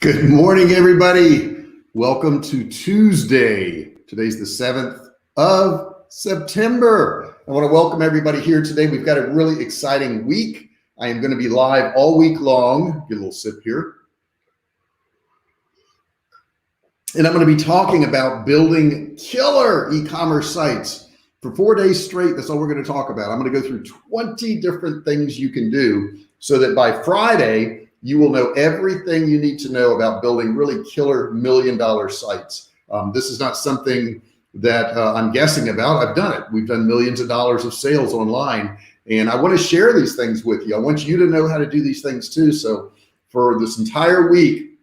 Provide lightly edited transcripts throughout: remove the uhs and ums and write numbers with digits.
Good morning, everybody. Welcome to Tuesday. Today's the 7th of September. I want to welcome everybody here today. We've got a really exciting week. I am going to be live all week long. Get a little sip here. And I'm going to be talking about building killer e-commerce sites for 4 days straight. That's all we're going to talk about. I'm going to go through 20 different things you can do so that by Friday, you will know everything you need to know about building really killer $1 million sites. This is not something that I'm guessing about. I've done it. We've done millions of dollars of sales online, and I want to share these things with you. I want you to know how to do these things too. So for this entire week,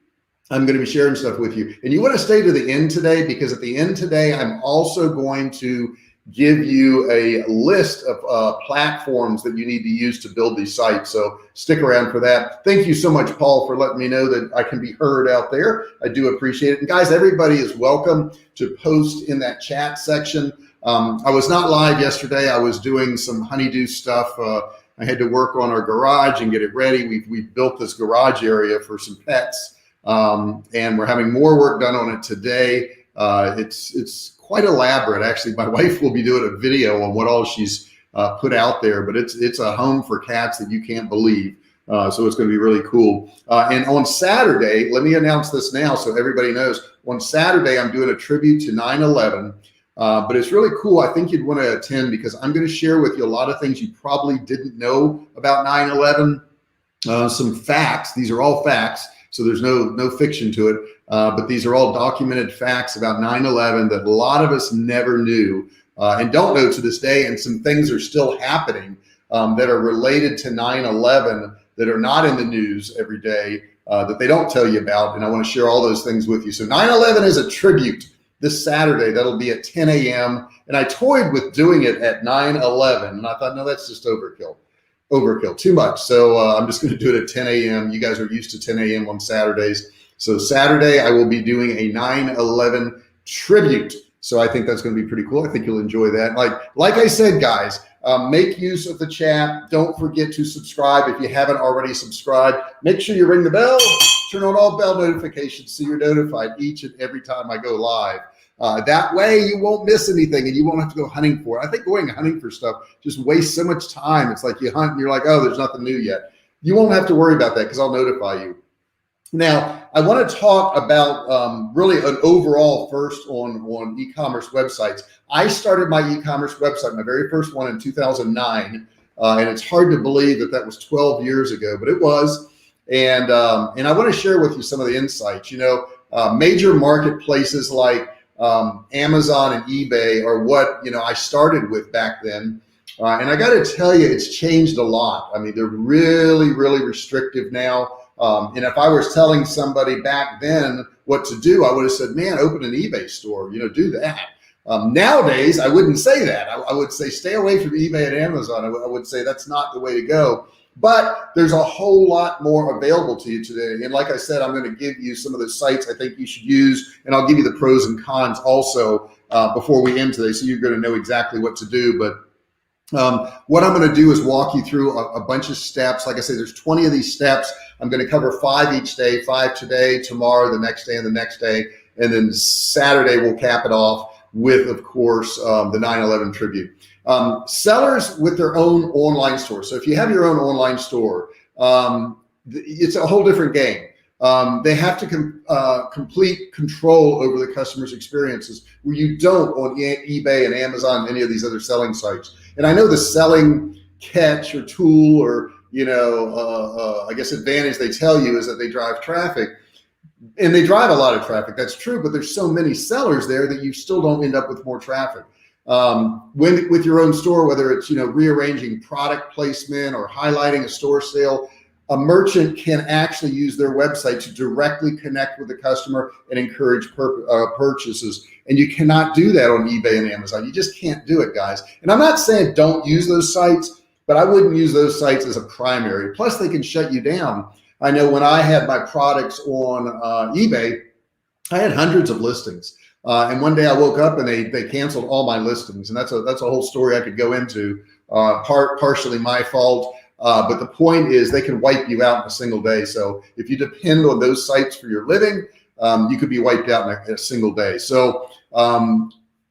I'm going to be sharing stuff with you, and you want to stay to the end today, because at the end today, I'm also going to give you a list of platforms that you need to use to build these sites. So stick around for that. Thank you so much, Paul, for letting me know that I can be heard out there. I do appreciate it. And guys, everybody is welcome to post in that chat section. I was not live yesterday. I was doing some honeydew stuff. I had to work on our garage and get it ready. We've built this garage area for some pets, and we're having more work done on it today. It's quite elaborate. Actually, my wife will be doing a video on what all she's put out there, but it's a home for cats that you can't believe. So it's going to be really cool. And on Saturday, let me announce this now so everybody knows. On Saturday, I'm doing a tribute to 9/11, but it's really cool. I think you'd want to attend, because I'm going to share with you a lot of things you probably didn't know about 9/11. Some facts. These are all facts, so there's no fiction to it. But these are all documented facts about 9/11 that a lot of us never knew and don't know to this day. And some things are still happening that are related to 9/11 that are not in the news every day, that they don't tell you about. And I want to share all those things with you. So 9/11 is a tribute this Saturday. That'll be at 10 a.m. And I toyed with doing it at 9/11. And I thought, no, that's just overkill, too much. So I'm just going to do it at 10 a.m. You guys are used to 10 a.m. on Saturdays. So Saturday, I will be doing a 9/11 tribute. So I think that's going to be pretty cool. I think you'll enjoy that. Like I said, guys, make use of the chat. Don't forget to subscribe if you haven't already subscribed. Make sure you ring the bell, turn on all bell notifications so you're notified each and every time I go live. That way you won't miss anything and you won't have to go hunting for it. I think going hunting for stuff just wastes so much time. It's like you hunt and you're like, oh, there's nothing new yet. You won't have to worry about that because I'll notify you. Now, I want to talk about really an overall first on e-commerce websites. I started my e-commerce website, my very first one, in 2009, and it's hard to believe that was 12 years ago, but it was. And I want to share with you some of the insights. You know, major marketplaces like Amazon and eBay are what I started with back then. And I got to tell you, it's changed a lot. I mean, they're really, really restrictive now. And if I was telling somebody back then what to do, I would have said, man, open an eBay store, do that. Nowadays, I wouldn't say that. I would say, stay away from eBay and Amazon. I would say that's not the way to go. But there's a whole lot more available to you today. And like I said, I'm going to give you some of the sites I think you should use, and I'll give you the pros and cons also before we end today, so you're going to know exactly what to do. But what I'm going to do is walk you through a bunch of steps. Like I said, there's 20 of these steps. I'm going to cover 5 each day, 5 today, tomorrow, the next day, and the next day. And then Saturday, we'll cap it off with, of course, the 9/11 tribute. Sellers with their own online store. So if you have your own online store, it's a whole different game. They have to complete control over the customer's experiences, where you don't on eBay and Amazon and any of these other selling sites. And I know the selling catch or tool or I guess advantage they tell you is that they drive traffic, and they drive a lot of traffic. That's true, but there's so many sellers there that you still don't end up with more traffic. With your own store, whether it's rearranging product placement or highlighting a store sale, a merchant can actually use their website to directly connect with the customer and encourage purchases. And you cannot do that on eBay and Amazon. You just can't do it, guys. And I'm not saying don't use those sites, but I wouldn't use those sites as a primary. Plus, they can shut you down. I know when I had my products on eBay, I had hundreds of listings. And one day I woke up and they canceled all my listings. And that's a whole story I could go into, partially my fault. But the point is they can wipe you out in a single day. So if you depend on those sites for your living, you could be wiped out in a single day. So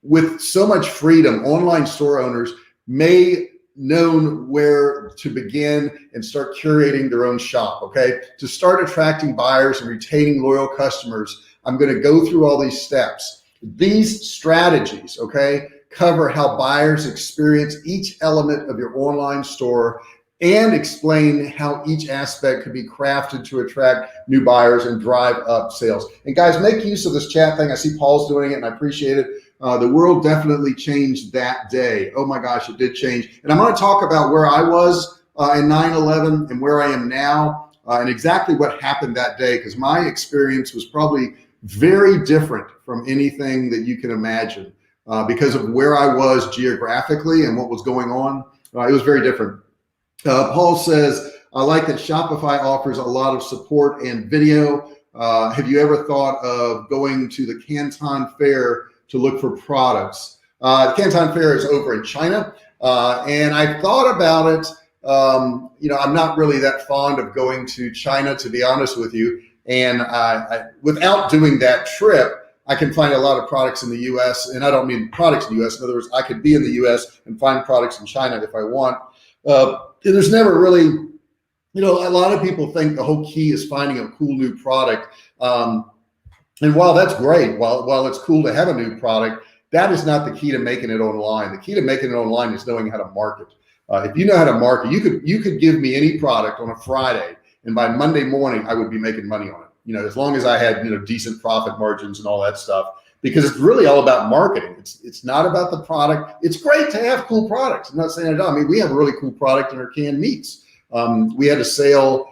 with so much freedom, online store owners may known where to begin and start curating their own shop. Okay, to start attracting buyers and retaining loyal customers, I'm going to go through all these steps. These strategies, okay, cover how buyers experience each element of your online store and explain how each aspect could be crafted to attract new buyers and drive up sales. And guys, make use of this chat thing. I see Paul's doing it and I appreciate it. The world definitely changed that day. Oh my gosh, it did change. And I'm going to talk about where I was in 9/11 and where I am now and exactly what happened that day, because my experience was probably very different from anything that you can imagine because of where I was geographically and what was going on. It was very different. Paul says, I like that Shopify offers a lot of support and video. Have you ever thought of going to the Canton Fair to look for products? The Canton Fair is over in China, and I thought about it. I'm not really that fond of going to China, to be honest with you. And without doing that trip, I can find a lot of products in the U.S. And I don't mean products in the U.S. In other words, I could be in the U.S. and find products in China if I want. There's never really, a lot of people think the whole key is finding a cool new product. And while that's great, while it's cool to have a new product, that is not the key to making it online. The key to making it online is knowing how to market. If you know how to market, you could give me any product on a Friday, and by Monday morning, I would be making money on it. As long as I had, decent profit margins and all that stuff, because it's really all about marketing. It's not about the product. It's great to have cool products. I'm not saying it. I mean, we have a really cool product in our canned meats. We had a sale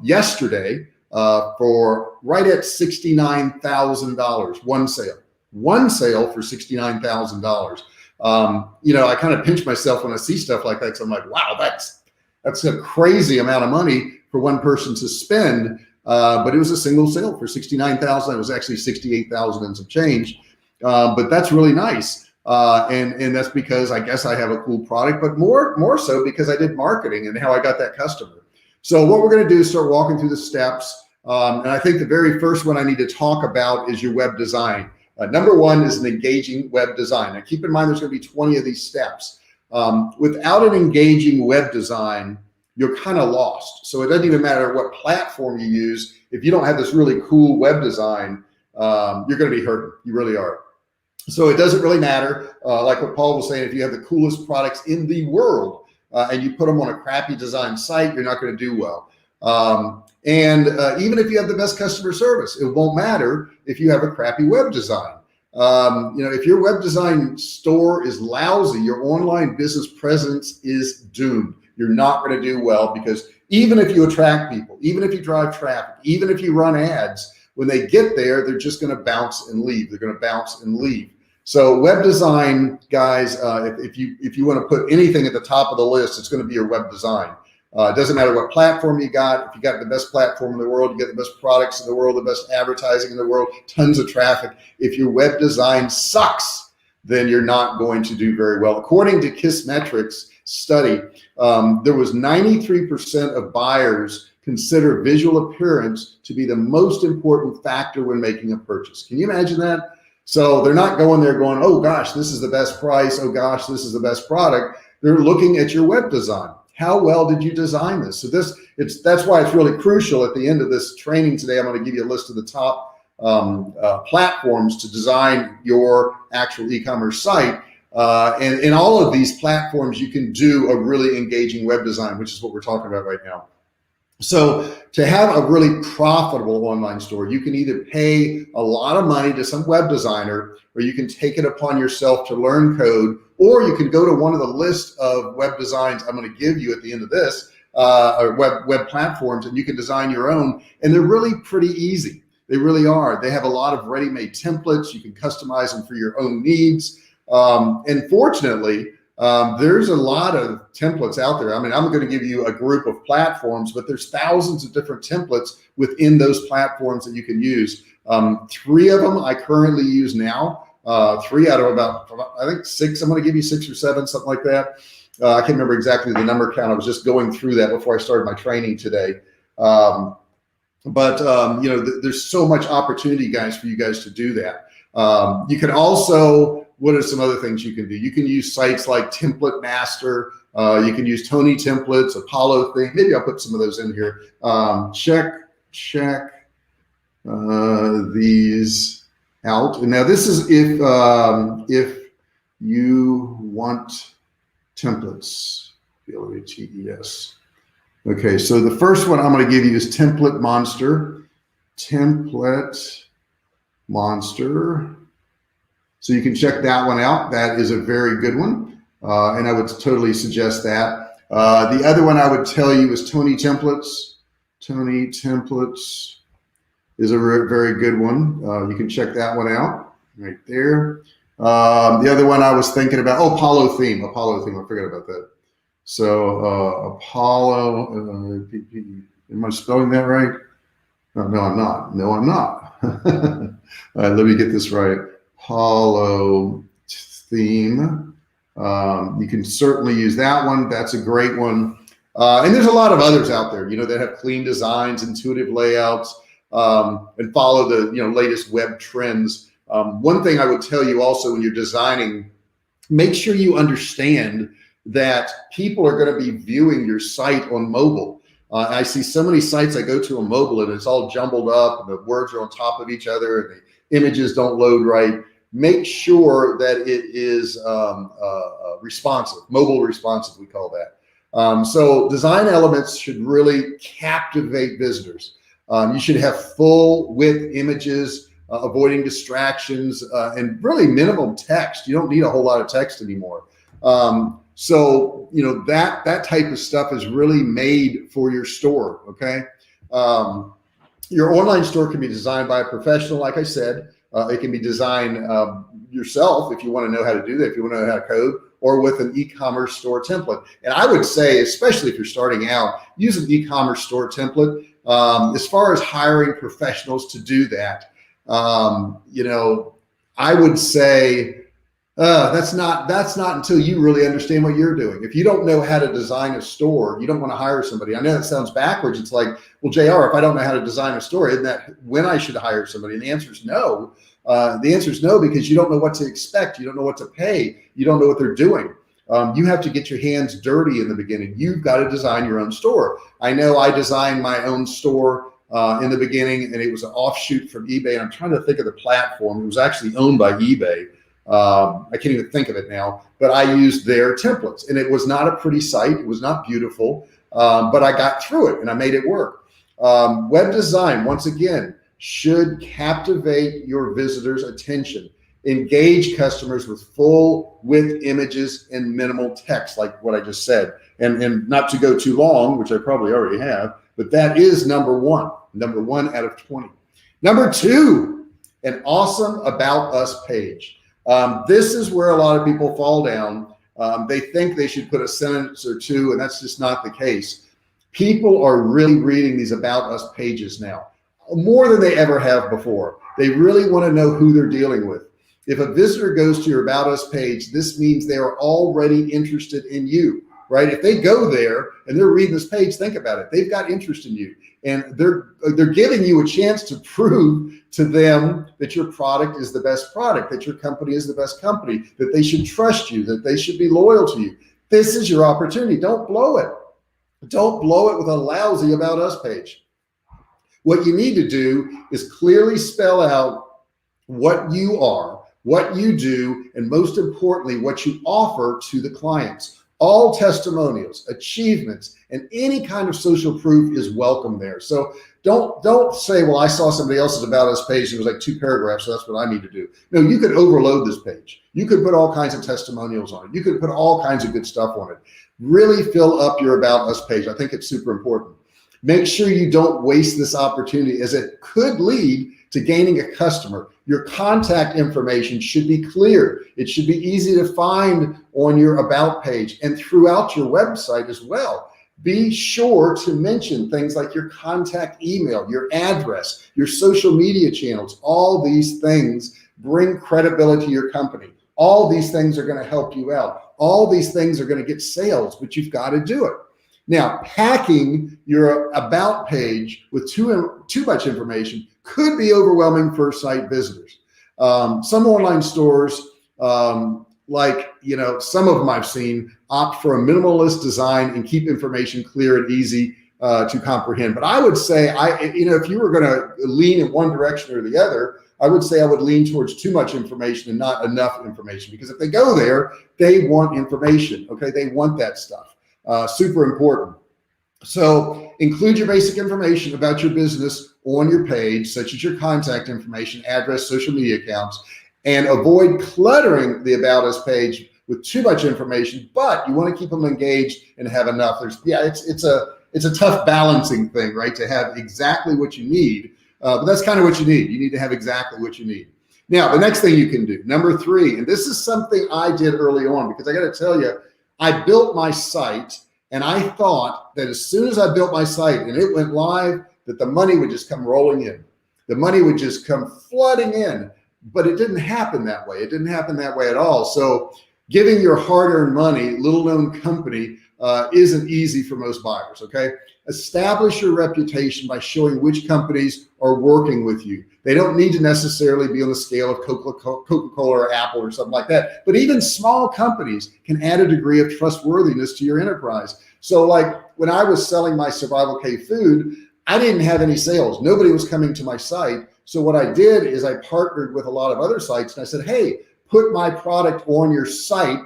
yesterday for right at $69,000. One sale for $69,000. I kind of pinch myself when I see stuff like that. So I'm like, wow, that's a crazy amount of money for one person to spend. But it was a single sale for $69,000. It was actually $68,000 and some change. But that's really nice. And that's because I guess I have a cool product, but more so because I did marketing and how I got that customer. So what we're going to do is start walking through the steps. And I think the very first one I need to talk about is your web design. Number one is an engaging web design. Now keep in mind, there's going to be 20 of these steps. Without an engaging web design, you're kind of lost. So it doesn't even matter what platform you use. If you don't have this really cool web design, you're going to be hurting. You really are. So it doesn't really matter. Like what Paul was saying, if you have the coolest products in the world and you put them on a crappy design site, you're not going to do well. And even if you have the best customer service, it won't matter if you have a crappy web design. If your web design store is lousy, your online business presence is doomed. You're not going to do well, because even if you attract people, even if you drive traffic, even if you run ads, when they get there, they're just going to bounce and leave. They're going to bounce and leave. So web design, guys, if you want to put anything at the top of the list, it's going to be your web design. It doesn't matter what platform you got. If you got the best platform in the world, you get the best products in the world, the best advertising in the world, tons of traffic. If your web design sucks, then you're not going to do very well. According to Kissmetrics study, there was 93% of buyers consider visual appearance to be the most important factor when making a purchase. Can you imagine that? So they're not going there going, oh gosh, this is the best price. Oh gosh, this is the best product. They're looking at your web design. How well did you design this? So that's why it's really crucial. At the end of this training today, I'm going to give you a list of the top platforms to design your actual e-commerce site. And in all of these platforms, you can do a really engaging web design, which is what we're talking about right now. So to have a really profitable online store, you can either pay a lot of money to some web designer, or you can take it upon yourself to learn code, or you can go to one of the list of web designs I'm going to give you at the end of this, or web platforms, and you can design your own. And they're really pretty easy. They really are. They have a lot of ready-made templates. You can customize them for your own needs. And fortunately, there's a lot of templates out there. I mean, I'm going to give you a group of platforms, but there's thousands of different templates within those platforms that you can use. 3 of them I currently use now. 3 out of about, I think 6. I'm going to give you 6 or 7, something like that. I can't remember exactly the number count. I was just going through that before I started my training today. There's so much opportunity, guys, for you guys to do that. You can also, what are some other things you can do? You can use sites like Template Master. You can use Tony Templates, Apollo thing. Maybe I'll put some of those in here. Check these out. And now this is if you want templates, P-L-A-T-E-S. Okay, so the first one I'm going to give you is Template Monster. Template Monster. So you can check that one out. That is a very good one. And I would totally suggest that. The other one I would tell you is Tony Templates. Tony Templates is a very good one. You can check that one out right there. The other one I was thinking about, Apollo Theme. I forgot about that. So Apollo, am I spelling that right? No, I'm not. All right, let me get this right. Apollo Theme. You can certainly use that one. That's a great one. And there's a lot of others out there, that have clean designs, intuitive layouts, and follow the latest web trends. One thing I would tell you also when you're designing, make sure you understand that people are going to be viewing your site on mobile. I see so many sites I go to on mobile and it's all jumbled up and the words are on top of each other and the images don't load right. Make sure that it is responsive, mobile responsive, we call that. So design elements should really captivate visitors. You should have full width images, avoiding distractions, and really minimum text. You don't need a whole lot of text anymore. So that type of stuff is really made for your store. Okay. Your online store can be designed by a professional. Like I said, it can be designed yourself if you want to know how to do that, if you want to know how to code, or with an e-commerce store template. And I would say, especially if you're starting out, use an e-commerce store template. As far as hiring professionals to do that, I would say that's not until you really understand what you're doing. If you don't know how to design a store, you don't want to hire somebody. I know that sounds backwards. It's like, well, JR, if I don't know how to design a store, isn't that when I should hire somebody? And the answer is no. The answer is no, because you don't know what to expect. You don't know what to pay. You don't know what they're doing. You have to get your hands dirty in the beginning. You've got to design your own store. I know I designed my own store in the beginning, and it was an offshoot from eBay. And I'm trying to think of the platform. It was actually owned by eBay. I can't even think of it now, but I used their templates, and it was not a pretty site. It was not beautiful, but I got through it and I made it work. Web design, once again, should captivate your visitors' attention. Engage customers with full width images and minimal text, like what I just said. And not to go too long, which I probably already have, but that is number one out of 20. Number two, an awesome About Us page. This is where a lot of people fall down. They think they should put a sentence or two, and that's just not the case. People are really reading these About Us pages now, more than they ever have before. They really want to know who they're dealing with. If a visitor goes to your About Us page, this means they are already interested in you, right? If they go there and they're reading this page, think about it. They've got interest in you, and they're giving you a chance to prove to them that your product is the best product, that your company is the best company, that they should trust you, that they should be loyal to you. This is your opportunity. Don't blow it. Don't blow it with a lousy About Us page. What you need to do is clearly spell out what you are, what you do, and most importantly, what you offer to the clients. All testimonials, achievements, and any kind of social proof is welcome there. So don't say, well, I saw somebody else's About Us page and it was like 2 paragraphs, so that's what I need to do. No, you could overload this page. You could put all kinds of testimonials on it. You could put all kinds of good stuff on it. Really fill up your About Us page. I think it's super important. Make sure you don't waste this opportunity, as it could lead to gaining a customer. Your contact information should be clear. It should be easy to find on your About page and throughout your website as well. Be sure to mention things like your contact email, your address, your social media channels. All these things bring credibility to your company. All these things are going to help you out. all these things are going to get sales, but you've got to do it. Now, packing your about page with too much information could be overwhelming for site visitors. Some online stores, like, some of them I've seen, opt for a minimalist design and keep information clear and easy to comprehend. But I would say, if you were going to lean in one direction or the other, I would say I would lean towards too much information and not enough information, because if they go there, they want information. Okay, they want that stuff. Super important. So include your basic information about your business on your page, such as your contact information, address, social media accounts, and avoid cluttering the About Us page with too much information, but you want to keep them engaged and have enough. It's a tough balancing thing, right? To have exactly what you need, but that's kind of what you need. You need to have exactly what you need. Now, the next thing you can do, number 3, and this is something I did early on, because I got to tell you, I built my site and I thought that as soon as I built my site and it went live, that the money would just come rolling in. The money would just come flooding in, but it didn't happen that way. It didn't happen that way at all. So giving your hard-earned money, little-known company, isn't easy for most buyers, okay? Establish your reputation by showing which companies are working with you. They don't need to necessarily be on the scale of Coca-Cola or Apple or something like that, but even small companies can add a degree of trustworthiness to your enterprise. So like when I was selling my Survivalcave food, I didn't have any sales. Nobody was coming to my site. So what I did is I partnered with a lot of other sites and I said, hey, put my product on your site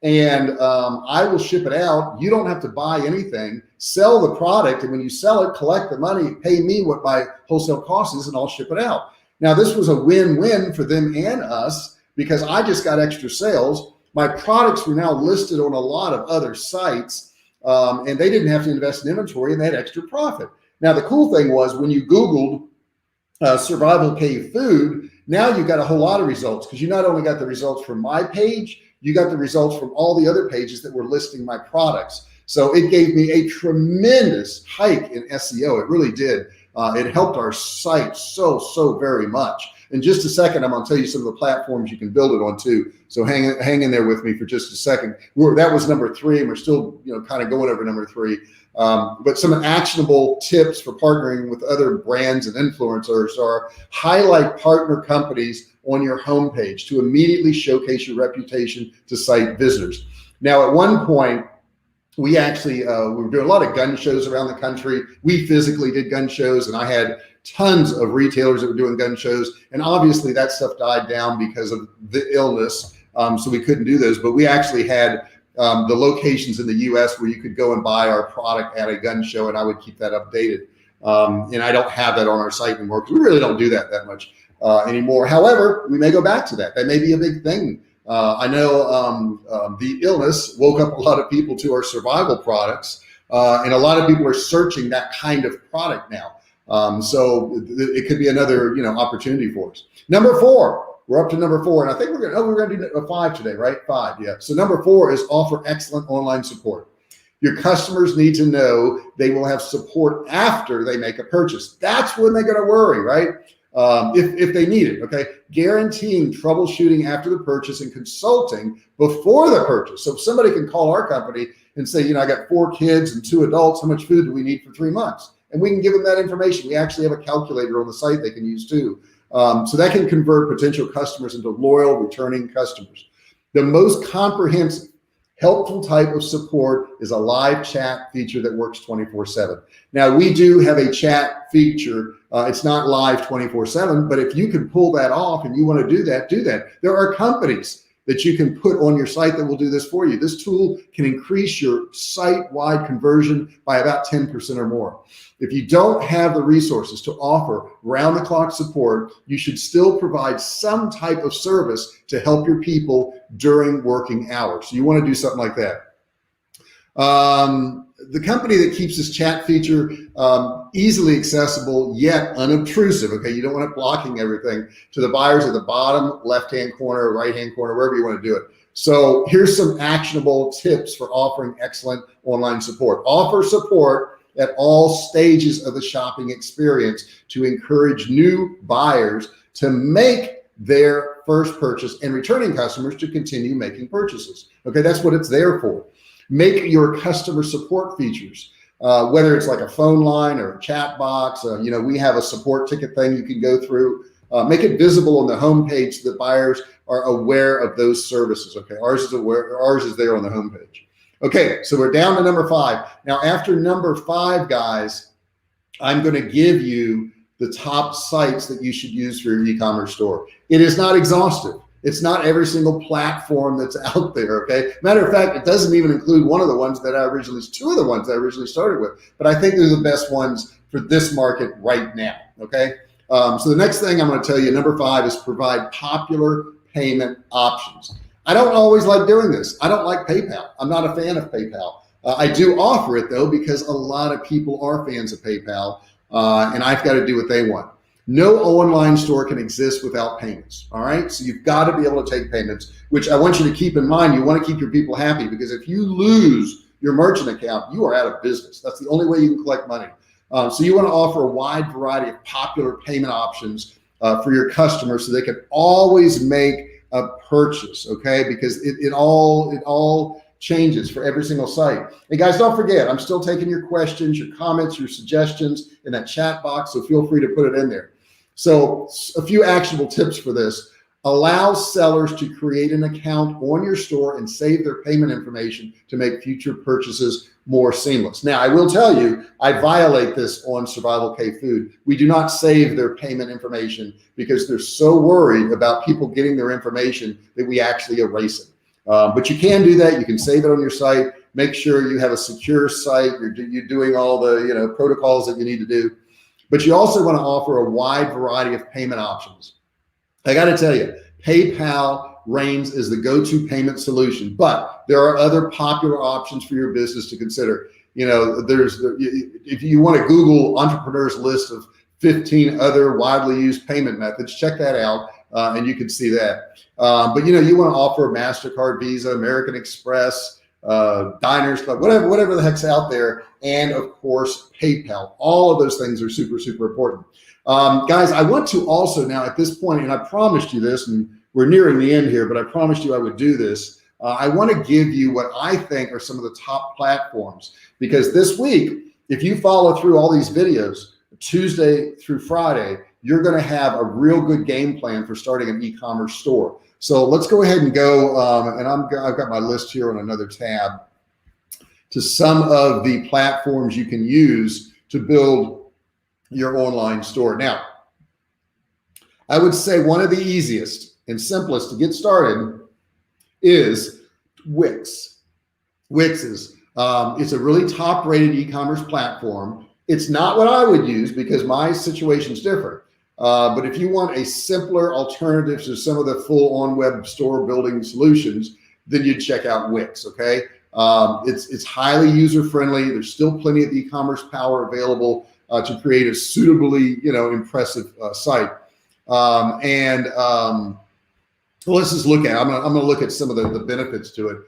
and I will ship it out. You don't have to buy anything, sell the product. And when you sell it, collect the money, pay me what my wholesale cost is, and I'll ship it out. Now, this was a win-win for them and us, because I just got extra sales. My products were now listed on a lot of other sites, and they didn't have to invest in inventory, and they had extra profit. Now, the cool thing was when you Googled Survivalcave food, now you got a whole lot of results, because you not only got the results from my page, you got the results from all the other pages that were listing my products. So it gave me a tremendous hike in SEO. It really did. It helped our site so very much. In just a second, I'm going to tell you some of the platforms you can build it on too. So hang in there with me for just a second. That was number 3, and we're still kind of going over number 3. But some actionable tips for partnering with other brands and influencers are highlight partner companies on your homepage to immediately showcase your reputation to site visitors. Now, at one point, we actually we were doing a lot of gun shows around the country. We physically did gun shows, and I had tons of retailers that were doing gun shows. And obviously that stuff died down because of the illness, so we couldn't do those. But we actually had the locations in the US where you could go and buy our product at a gun show, and I would keep that updated. And I don't have that on our site anymore, because we really don't do that much anymore. However, we may go back to that. That may be a big thing. I know the illness woke up a lot of people to our survival products, and a lot of people are searching that kind of product now. So it could be another opportunity for us. Number 4. We're up to number 4, and I think we're going to do 5 today, right? 5, yeah. So number 4 is offer excellent online support. Your customers need to know they will have support after they make a purchase. That's when they're going to worry, right? If they need it, okay? Guaranteeing troubleshooting after the purchase and consulting before the purchase. So if somebody can call our company and say, I got 4 kids and 2 adults, how much food do we need for 3 months? And we can give them that information. We actually have a calculator on the site they can use too. So that can convert potential customers into loyal, returning customers. The most comprehensive, helpful type of support is a live chat feature that works 24/7. Now, we do have a chat feature. It's not live 24/7, but if you can pull that off and you want to do that, do that. There are companies that you can put on your site that will do this for you. This tool can increase your site-wide conversion by about 10% or more. If you don't have the resources to offer round-the-clock support, you should still provide some type of service to help your people during working hours. So you want to do something like that. The company that keeps this chat feature easily accessible yet unobtrusive, okay? You don't want it blocking everything, to the buyers at the bottom, left-hand corner, right-hand corner, wherever you want to do it. So here's some actionable tips for offering excellent online support. Offer support at all stages of the shopping experience to encourage new buyers to make their first purchase and returning customers to continue making purchases. Okay, that's what it's there for. Make your customer support features, whether it's like a phone line or a chat box. We have a support ticket thing you can go through. Make it visible on the homepage so that buyers are aware of those services. Okay, ours is there on the homepage. Okay, so we're down to number 5. Now, after number 5, guys, I'm going to give you the top sites that you should use for your e-commerce store. It is not exhaustive. It's not every single platform that's out there. Okay. Matter of fact, it doesn't even include two of the ones that I originally started with, but I think they're the best ones for this market right now. Okay. So the next thing I'm going to tell you, number 5, is provide popular payment options. I don't always like doing this. I don't like PayPal. I'm not a fan of PayPal. I do offer it though, because a lot of people are fans of PayPal, and I've got to do what they want. No online store can exist without payments. All right. So you've got to be able to take payments, which I want you to keep in mind. You want to keep your people happy, because if you lose your merchant account, you are out of business. That's the only way you can collect money. So you want to offer a wide variety of popular payment options for your customers, so they can always make a purchase. Okay. Because it all changes for every single site. Hey guys, don't forget, I'm still taking your questions, your comments, your suggestions in that chat box. So feel free to put it in there. So a few actionable tips for this: allow sellers to create an account on your store and save their payment information to make future purchases more seamless. Now, I will tell you, I violate this on Survivalcave Food. We do not save their payment information because they're so worried about people getting their information that we actually erase it. But you can do that. You can save it on your site. Make sure you have a secure site. You're doing all the protocols that you need to do. But you also want to offer a wide variety of payment options. I got to tell you, PayPal reigns as the go-to payment solution, but there are other popular options for your business to consider. If you want to Google entrepreneurs list of 15 other widely used payment methods, check that out, and you can see that. But you want to offer MasterCard, Visa, American Express, Diners Club, whatever the heck's out there, and of course PayPal. All of those things are super, super important. Guys, I want to also now at this point, and I promised you this, and we're nearing the end here, but I promised you I would do this. I want to give you what I think are some of the top platforms, because this week, if you follow through all these videos, Tuesday through Friday, you're going to have a real good game plan for starting an e-commerce store. So let's go ahead and go, and I've got my list here on another tab, to some of the platforms you can use to build your online store. Now, I would say one of the easiest and simplest to get started is Wix. Wix is it's a really top-rated e-commerce platform. It's not what I would use because my situation's different. But if you want a simpler alternative to some of the full on-web store building solutions, then you'd check out Wix. Okay, it's highly user-friendly. There's still plenty of e-commerce power available to create a suitably impressive site. Let's just look at it. I'm gonna look at some of the benefits to it.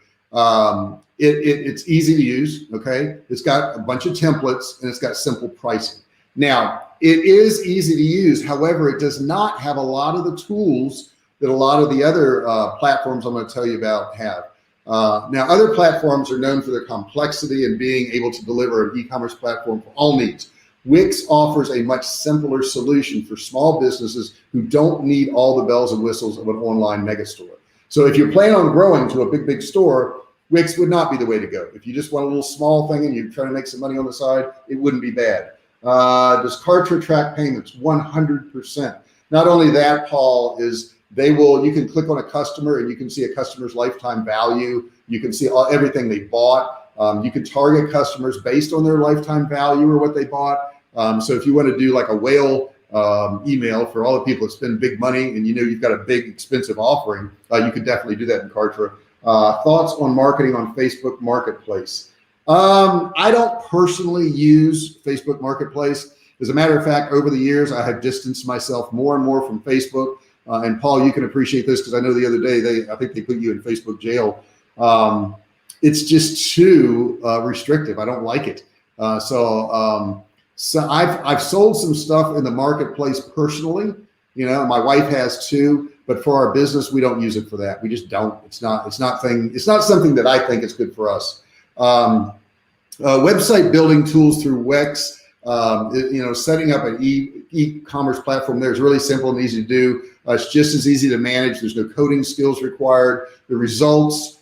It's easy to use. Okay, it's got a bunch of templates and it's got simple pricing. Now, it is easy to use. However, it does not have a lot of the tools that a lot of the other platforms I'm going to tell you about have. Now, other platforms are known for their complexity and being able to deliver an e-commerce platform for all needs. Wix offers a much simpler solution for small businesses who don't need all the bells and whistles of an online megastore. So if you're planning on growing to a big store, Wix would not be the way to go. If you just want a little small thing and you're trying to make some money on the side, it wouldn't be bad. Does Kartra track payments? 100%. Not only that, Paul, is you can click on a customer and you can see a customer's lifetime value. You can see everything they bought. You can target customers based on their lifetime value or what they bought. So if you want to do like a whale email for all the people that spend big money and you've got a big expensive offering, you could definitely do that in Kartra. Thoughts on marketing on Facebook Marketplace? I don't personally use Facebook Marketplace. As a matter of fact, over the years, I have distanced myself more and more from Facebook. And Paul, you can appreciate this because I know the other day, I think they put you in Facebook jail. It's just too restrictive. I don't like it. So I've sold some stuff in the marketplace personally. My wife has too, But for our business, we don't use it for that. We just don't. It's not something that I think is good for us. Website building tools through Wix. Setting up an e-commerce platform there is really simple and easy to do. It's just as easy to manage. There's no coding skills required. The results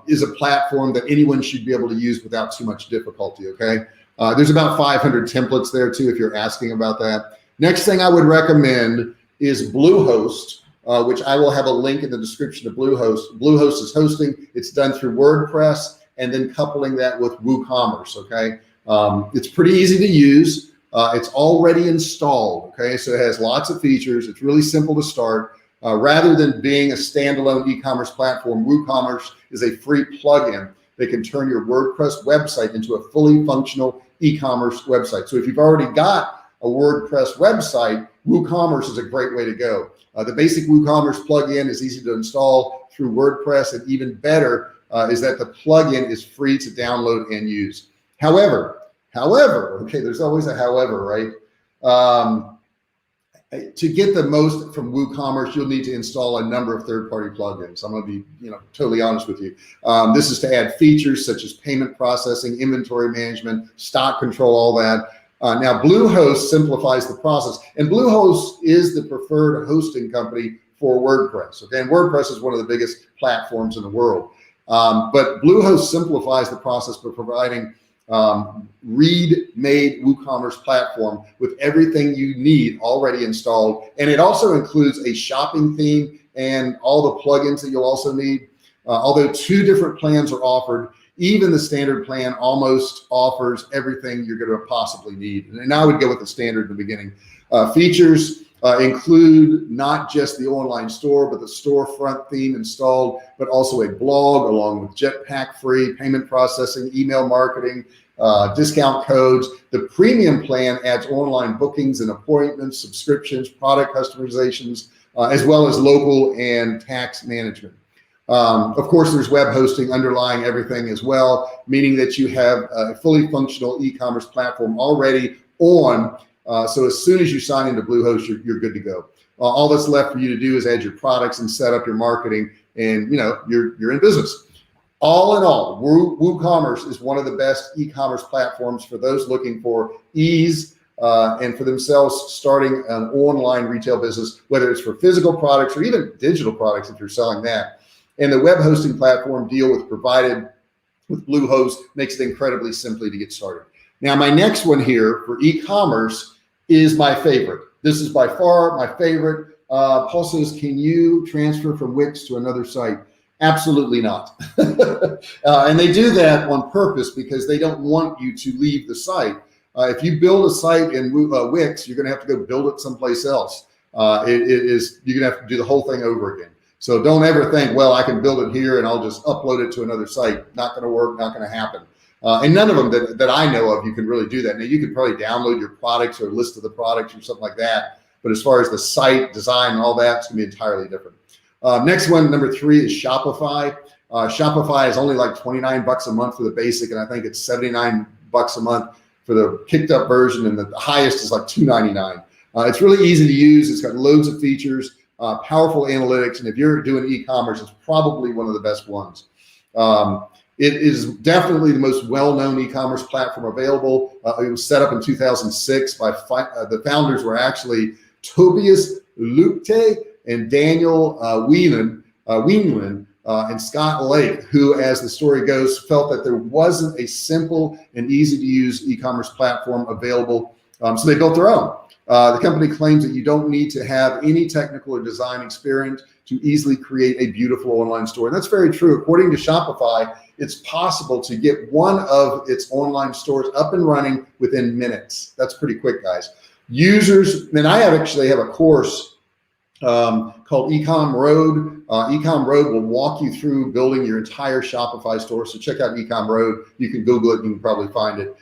is a platform that anyone should be able to use without too much difficulty, okay? There's about 500 templates there too, if you're asking about that. Next thing I would recommend is Bluehost, which I will have a link in the description of Bluehost. Bluehost is hosting. It's done through WordPress and then coupling that with WooCommerce, okay? It's pretty easy to use. It's already installed, okay? So it has lots of features. It's really simple to start. Rather than being a standalone e-commerce platform, WooCommerce is a free plugin that can turn your WordPress website into a fully functional e-commerce website. So if you've already got a WordPress website, WooCommerce is a great way to go. The basic WooCommerce plugin is easy to install through WordPress, and even better is that the plugin is free to download and use. However, okay, there's always a however, right? To get the most from WooCommerce, you'll need to install a number of third-party plugins. I'm going to be, totally honest with you. This is to add features such as payment processing, inventory management, stock control, all that. Now, Bluehost simplifies the process, and Bluehost is the preferred hosting company for WordPress. Okay, and WordPress is one of the biggest platforms in the world. But Bluehost simplifies the process by providing read-made WooCommerce platform with everything you need already installed. And it also includes a shopping theme and all the plugins that you'll also need. Although 2 different plans are offered, even the standard plan almost offers everything you're going to possibly need. And I would go with the standard in the beginning. Features include not just the online store, but the storefront theme installed, but also a blog along with Jetpack free payment processing, email marketing, discount codes. The premium plan adds online bookings and appointments, subscriptions, product customizations, as well as local and tax management. Of course, there's web hosting underlying everything as well, meaning that you have a fully functional e-commerce platform already on. So as soon as you sign into Bluehost, you're good to go. All that's left for you to do is add your products and set up your marketing, and you're in business. All in all, WooCommerce is one of the best e-commerce platforms for those looking for ease and for themselves starting an online retail business, whether it's for physical products or even digital products if you're selling that. And the web hosting platform deal provided with Bluehost makes it incredibly simply to get started. Now, my next one here for e-commerce is my favorite. This is by far my favorite. Paul says, can you transfer from Wix to another site? Absolutely not. And they do that on purpose because they don't want you to leave the site. If you build a site in Wix, you're going to have to go build it someplace else. You're going to have to do the whole thing over again. So don't ever think, well, I can build it here and I'll just upload it to another site. Not going to work, not going to happen. And none of them that I know of, you can really do that. Now, you can probably download your products or a list of the products or something like that. But as far as the site design and all that, it's going to be entirely different. Next one, number 3, is Shopify. Shopify is only like $29 a month for the basic, and I think it's $79 a month for the kicked up version, and the highest is like $2.99. It's really easy to use. It's got loads of features, powerful analytics, and if you're doing e-commerce, it's probably one of the best ones. It is definitely the most well-known e-commerce platform available. It was set up in 2006 by the founders were actually Tobias Lüchte and Daniel Wienland and Scott Lake, who, as the story goes, felt that there wasn't a simple and easy to use e-commerce platform available. So they built their own. The company claims that you don't need to have any technical or design experience to easily create a beautiful online store. And that's very true. According to Shopify, it's possible to get one of its online stores up and running within minutes. That's pretty quick, guys. Users, and I actually have a course called Ecom Road. Ecom Road will walk you through building your entire Shopify store. So check out Ecom Road. You can Google it. You can probably find it.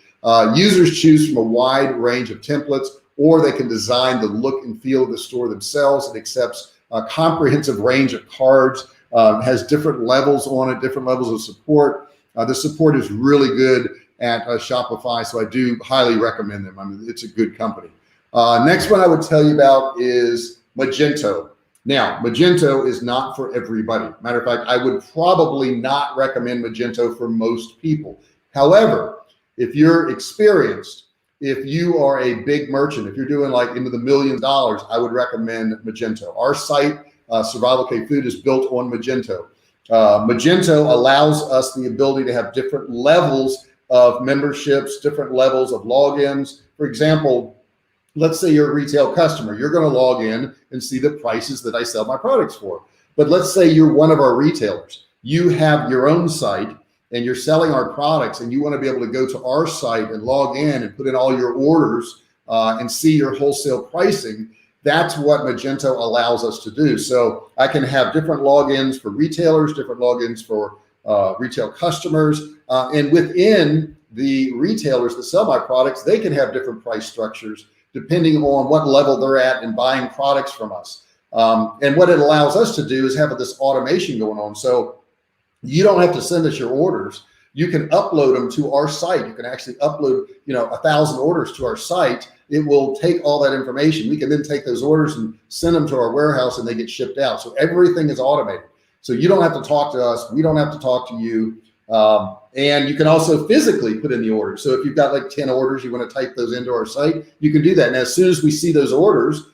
Users choose from a wide range of templates, or they can design the look and feel of the store themselves. It accepts a comprehensive range of cards, has different levels on it, different levels of support. The support is really good at Shopify, so I do highly recommend them. I mean, it's a good company. Next one I would tell you about is Magento. Now, Magento is not for everybody. Matter of fact, I would probably not recommend Magento for most people. However, if you're experienced, if you are a big merchant, if you're doing like into the millions of dollars, I would recommend Magento. Our site, Survivalcave Food, is built on Magento. Magento allows us the ability to have different levels of memberships, different levels of logins. For example, let's say you're a retail customer. You're going to log in and see the prices that I sell my products for. But let's say you're one of our retailers. You have your own site and you're selling our products, and you want to be able to go to our site and log in and put in all your orders and see your wholesale pricing. That's what Magento allows us to do. So I can have different logins for retailers, different logins for retail customers, and within the retailers that sell my products, they can have different price structures depending on what level they're at in buying products from us. And what it allows us to do is have this automation going on. So you don't have to send us your orders. You can upload them to our site. You can actually upload, 1,000 orders to our site. It will take all that information. We can then take those orders and send them to our warehouse, and they get shipped out. So everything is automated. So you don't have to talk to us. We don't have to talk to you. And you can also physically put in the order. So if you've got like 10 orders, you want to type those into our site, you can do that. And as soon as we see those orders,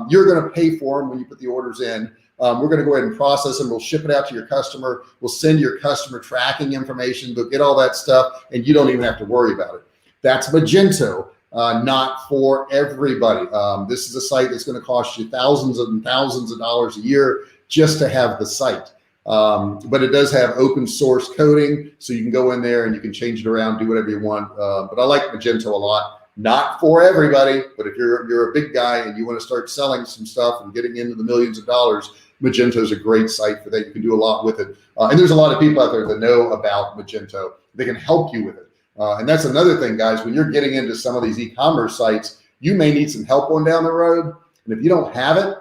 you're going to pay for them when you put the orders in. We're going to go ahead and process them. We'll ship it out to your customer. We'll send your customer tracking information. They'll get all that stuff, and you don't even have to worry about it. That's Magento, not for everybody. This is a site that's going to cost you thousands and thousands of dollars a year just to have the site. But it does have open source coding, so you can go in there and you can change it around, do whatever you want. But I like Magento a lot. Not for everybody, but if you're a big guy and you want to start selling some stuff and getting into the millions of dollars, Magento is a great site for that. You can do a lot with it. And there's a lot of people out there that know about Magento. They can help you with it. And that's another thing, guys, when you're getting into some of these e-commerce sites, you may need some help on down the road. And if you don't have it,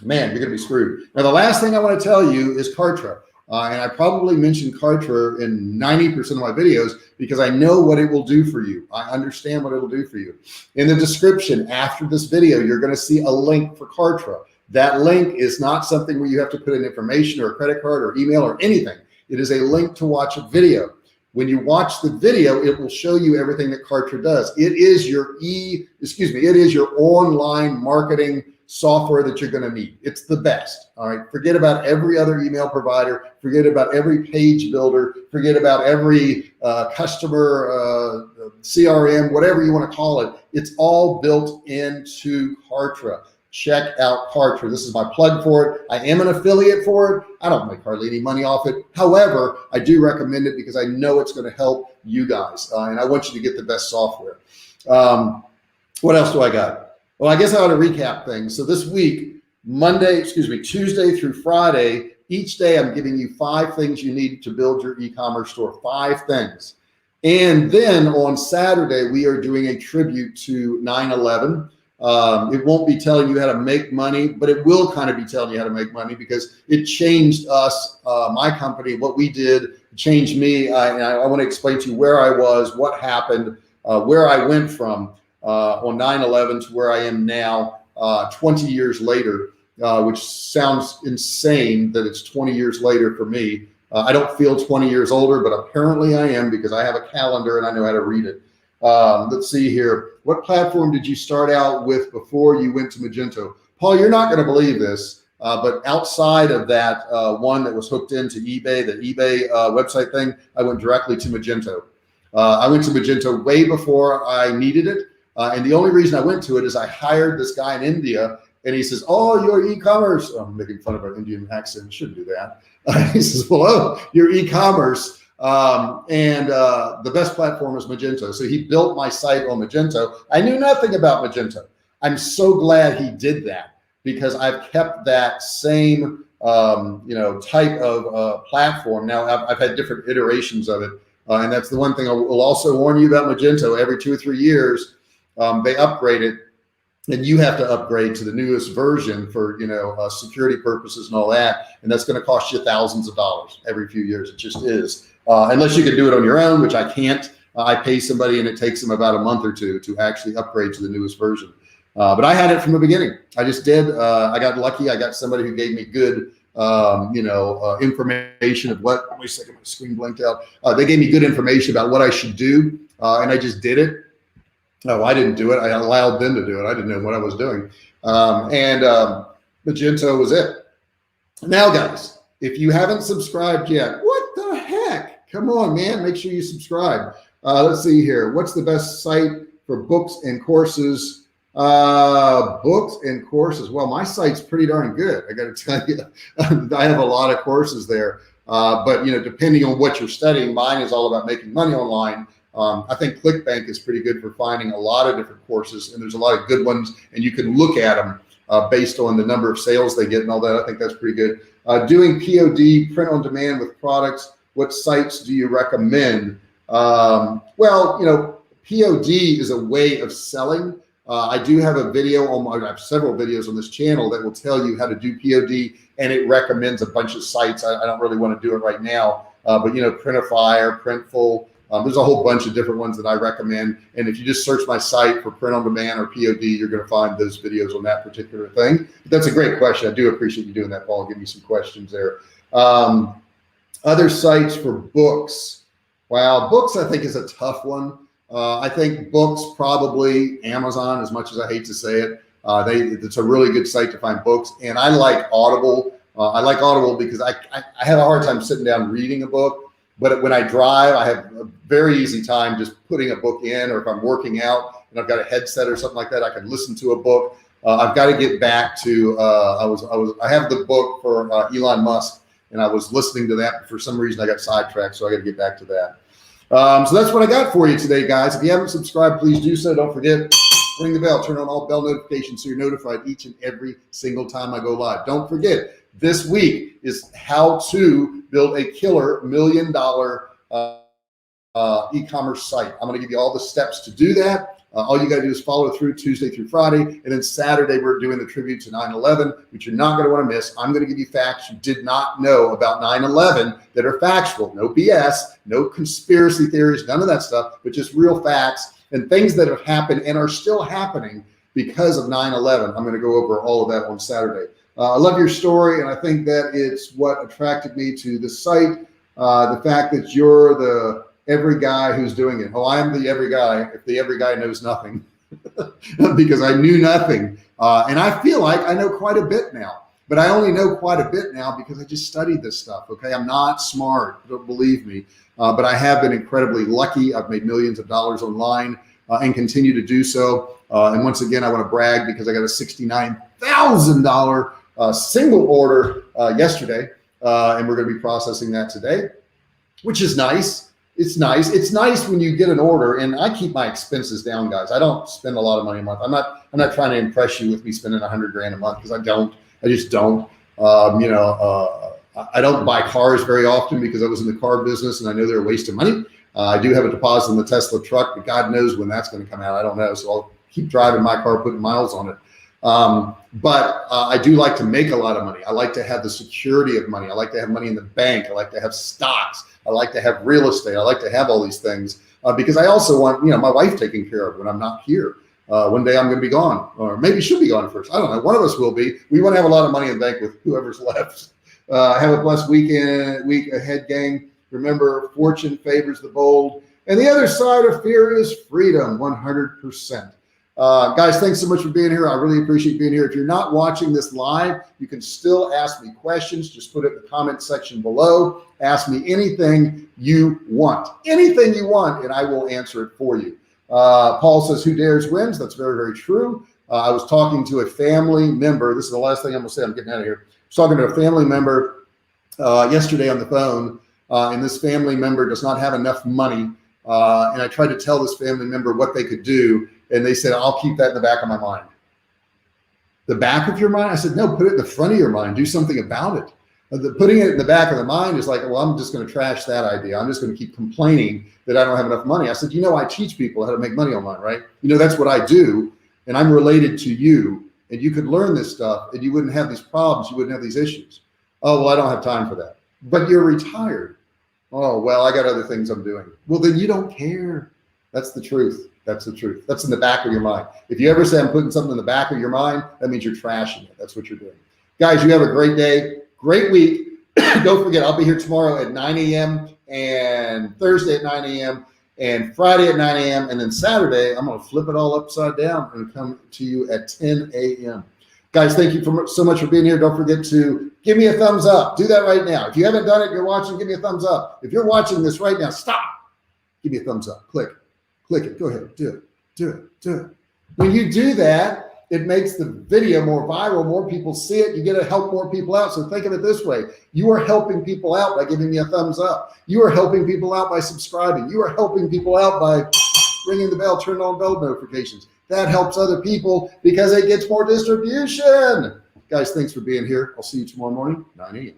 man, you're going to be screwed. Now, the last thing I want to tell you is Kartra. And I probably mentioned Kartra in 90% of my videos because I know what it will do for you. I understand what it will do for you. In the description after this video, you're going to see a link for Kartra. That link is not something where you have to put in information or a credit card or email or anything. It is a link to watch a video. When you watch the video, it will show you everything that Kartra does. It is your online marketing software that you're going to need. It's the best. All right. Forget about every other email provider. Forget about every page builder. Forget about every customer CRM, whatever you want to call it. It's all built into Kartra. Check out Kartra. This is my plug for it. I am an affiliate for it. I don't make hardly any money off it. However, I do recommend it because I know it's going to help you guys. And I want you to get the best software. What else do I got? Well, I guess I ought to recap things. So this week, Tuesday through Friday, each day I'm giving you 5 things you need to build your e-commerce store, 5 things. And then on Saturday, we are doing a tribute to 9/11. It won't be telling you how to make money, but it will kind of be telling you how to make money because it changed us, my company, what we did, changed me. And I want to explain to you where I was, what happened, where I went from on 9/11 to where I am now, 20 years later, which sounds insane that it's 20 years later for me. I don't feel 20 years older, but apparently I am because I have a calendar and I know how to read it. Let's see here. What platform did you start out with before you went to Magento? Paul, you're not going to believe this, but outside of that one that was hooked into eBay, the eBay website thing, I went directly to Magento. I went to Magento way before I needed it. And the only reason I went to it is I hired this guy in India and he says, "Oh, you're e-commerce." I'm making fun of our Indian accent. Shouldn't do that. He says, "Well, oh, you're e-commerce. And the best platform is Magento." So he built my site on Magento. I knew nothing about Magento. I'm so glad he did that because I've kept that same, type of platform. Now I've had different iterations of it. And that's the one thing I will also warn you about Magento. Every 2 or 3 years, they upgrade it and you have to upgrade to the newest version for, security purposes and all that. And that's going to cost you thousands of dollars every few years. It just is. Unless you can do it on your own, which I can't. I pay somebody and it takes them about a month or two to actually upgrade to the newest version. But I had it from the beginning. I just did. I got lucky. I got somebody who gave me good, information of what. Wait a second, my screen blinked out. They gave me good information about what I should do, and I just did it. No, I didn't do it. I allowed them to do it. I didn't know what I was doing. Magento was it. Now, guys, if you haven't subscribed yet, what the heck? Come on, man. Make sure you subscribe. Let's see here. What's the best site for books and courses? Books and courses. Well, my site's pretty darn good. I got to tell you, I have a lot of courses there. But depending on what you're studying, mine is all about making money online. I think ClickBank is pretty good for finding a lot of different courses, and there's a lot of good ones, and you can look at them based on the number of sales they get and all that. I think that's pretty good. Doing POD, print on demand with products. What sites do you recommend? POD is a way of selling. I do have a video I have several videos on this channel that will tell you how to do POD, and it recommends a bunch of sites. I don't really want to do it right now, but Printify or Printful. There's a whole bunch of different ones that I recommend. And if you just search my site for print on demand or POD, you're going to find those videos on that particular thing. But that's a great question. I do appreciate you doing that, Paul. Give me some questions there. Other sites for books. Wow, books I think is a tough one. I think books, probably Amazon, as much as I hate to say it. It's a really good site to find books. And I like Audible. I like Audible because I have a hard time sitting down reading a book. But when I drive, I have a very easy time just putting a book in, or if I'm working out and I've got a headset or something like that, I can listen to a book. I've got to get back to, I have the book for Elon Musk, and I was listening to that. For some reason, I got sidetracked, so I got to get back to that. So that's what I got for you today, guys. If you haven't subscribed, please do so. Don't forget, ring the bell, turn on all bell notifications so you're notified each and every single time I go live. Don't forget, this week is how to build a killer $1 million e-commerce site. I'm going to give you all the steps to do that. All you got to do is follow through Tuesday through Friday. And then Saturday, we're doing the tribute to 9/11, which you're not going to want to miss. I'm going to give you facts you did not know about 9/11 that are factual. No BS, no conspiracy theories, none of that stuff, but just real facts and things that have happened and are still happening because of 9/11. I'm going to go over all of that on Saturday. I love your story, and I think that it's what attracted me to the site. The fact that you're the every guy who's doing it. Oh, I am the every guy, if the every guy knows nothing, because I knew nothing. And I feel like I know quite a bit now, but I only know quite a bit now because I just studied this stuff. Okay. I'm not smart, don't believe me. But I have been incredibly lucky. I've made millions of dollars online and continue to do so. And once again, I want to brag because I got a $69,000 single order yesterday, and we're going to be processing that today, which is nice. It's nice. It's nice when you get an order, and I keep my expenses down, guys. I don't spend a lot of money a month. I'm not trying to impress you with me spending $100,000 a month, because I just don't. I don't buy cars very often because I was in the car business and I know they're a waste of money. I do have a deposit in the Tesla truck, but God knows when that's going to come out. I don't know. So I'll keep driving my car, putting miles on it. But I do like to make a lot of money. I like to have the security of money. I like to have money in the bank. I like to have stocks. I like to have real estate. I like to have all these things because I also want, my wife taken care of when I'm not here. One day I'm going to be gone, or maybe she'll be gone first. I don't know. One of us will be. We want to have a lot of money in the bank with whoever's left. Have a blessed week ahead, gang. Remember, fortune favors the bold, and the other side of fear is freedom, 100%. Guys, thanks so much for being here. I really appreciate being here. If you're not watching this live, you can still ask me questions. Just put it in the comment section below. Ask me anything you want, and I will answer it for you. Paul says, who dares wins. That's very, very true. I was talking to a family member. This is the last thing I'm gonna say. I'm getting out of here. I was talking to a family member yesterday on the phone, and this family member does not have enough money. And I tried to tell this family member what they could do. And they said, I'll keep that in the back of my mind. The back of your mind? I said, no, put it in the front of your mind. Do something about it. Putting it in the back of the mind is like, well, I'm just going to trash that idea. I'm just going to keep complaining that I don't have enough money. I said, I teach people how to make money online, right? That's what I do. And I'm related to you. And you could learn this stuff and you wouldn't have these problems. You wouldn't have these issues. Oh, well, I don't have time for that. But you're retired. Oh, well, I got other things I'm doing. Well, then you don't care. That's the truth. That's the truth. That's in the back of your mind. If you ever say I'm putting something in the back of your mind, that means you're trashing it. That's what you're doing. Guys, you have a great day, great week. Don't forget, I'll be here tomorrow at 9 a.m. and Thursday at 9 a.m. and Friday at 9 a.m. And then Saturday, I'm going to flip it all upside down and come to you at 10 a.m. Guys, thank you so much for being here. Don't forget to give me a thumbs up. Do that right now. If you haven't done it, you're watching, give me a thumbs up. If you're watching this right now, stop. Give me a thumbs up. Click it. Go ahead. Do it. When you do that, it makes the video more viral. More people see it. You get to help more people out. So think of it this way. You are helping people out by giving me a thumbs up. You are helping people out by subscribing. You are helping people out by ringing the bell, turning on bell notifications. That helps other people because it gets more distribution. Guys, thanks for being here. I'll see you tomorrow morning, 9 a.m.